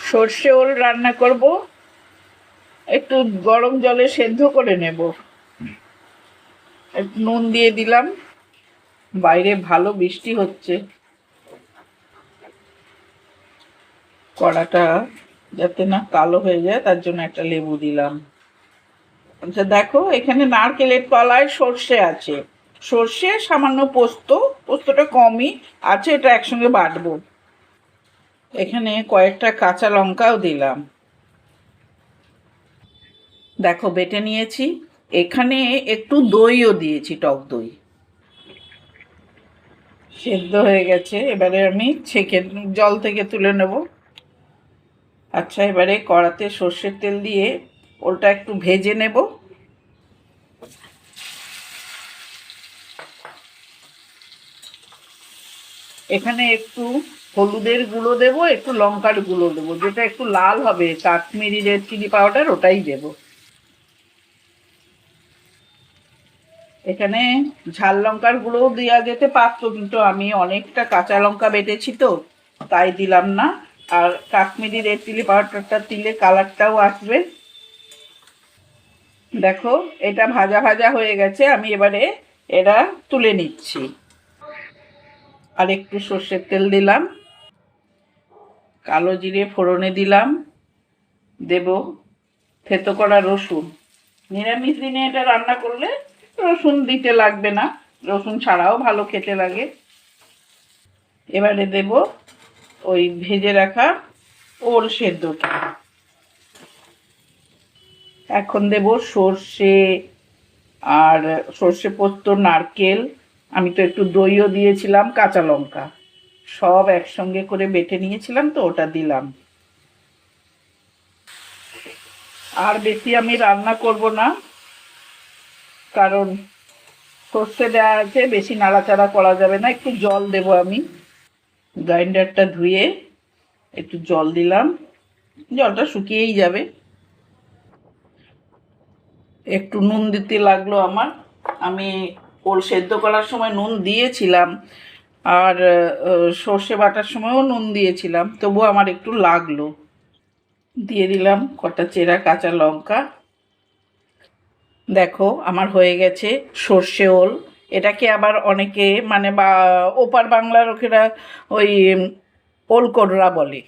সর্ষে ওল রান্না করব, একটু গরম জলে সেদ্ধ করে নেব। একটু নুন দিয়ে দিলাম। বাইরে ভালো বৃষ্টি হচ্ছে, কড়াটা যাতে না কালো হয়ে যায় তার জন্য একটা লেবু দিলাম। আচ্ছা দেখো, এখানে নারকেলের তলায় সর্ষে আছে, সর্ষে সামান্য পোস্ত, পোস্তটা কমই আছে, এটা একসঙ্গে বাটবো। এখানে কয়েকটা কাঁচা লঙ্কাও দিলাম। দেখো বেটে নিয়েছি। এখানে একটু দইও দিয়েছি, টক দই। সেদ্ধ হয়ে গেছে, এবারে আমি ছেঁকে জল থেকে তুলে নেব। আচ্ছা, এবারে কড়াতে সর্ষের তেল দিয়ে ওলটা একটু ভেজে নেব। এখানে একটু হলুদের গুঁড়ো দেব, একটু লঙ্কার গুঁড়ো দেবো, যেটা একটু লাল হবে, কাশ্মীরি রেড চিলি পাউডার ওটাই দেব। এখানে ঝাল লঙ্কার গুঁড়োও দেওয়া যেতে পারতো, কিন্তু আমি অনেকটা কাঁচা লঙ্কা বেটেছি তো তাই দিলাম না। আর কাশ্মীরি রেড চিলি পাউডারটা দিলে কালারটাও আসবে। দেখো, এটা ভাজা ভাজা হয়ে গেছে, আমি এবারে এরা তুলে নিচ্ছি। আর একটু সর্ষের তেল দিলাম, কালো জিরে ফোড়নে দিলাম, দেব থেতো করা রসুন। নিরামিষ দিনে এটা রান্না করলে রসুন দিতে লাগবে না, রসুন ছাড়াও ভালো খেতে লাগে। এবারে দেব ওই ভেজে রাখা ওল সেদ্ধটা। এখন দেব সর্ষে, আর সর্ষে পোস্ত, নারকেল, আমি তো একটু দইও দিয়েছিলাম, কাঁচা লঙ্কা সব একসঙ্গে করে বেটে নিয়েছিলাম তো ওটা দিলাম। আর বেশি আমি রান্না করব না, কারণ সর্ষে দেওয়া আছে, বেশি নাড়াচাড়া করা যাবে না। একটু জল দেব আমি, গ্রাইন্ডারটা ধুয়ে একটু জল দিলাম, জলটা শুকিয়েই যাবে। একটু নুন দিতে লাগলো আমার, আমি ওল সেদ্ধ করার সময় নুন দিয়েছিলাম, আর সর্ষে বাটার সময়ও নুন দিয়েছিলাম, তবুও আমার একটু লাগলো। দিয়ে দিলাম কটা চেরা কাঁচা লঙ্কা। দেখো আমার হয়ে গেছে সর্ষে ওল। এটাকে আবার অনেকে মানে বা ওপার বাংলার লোকেরা ওই ওল কোডরা বলে।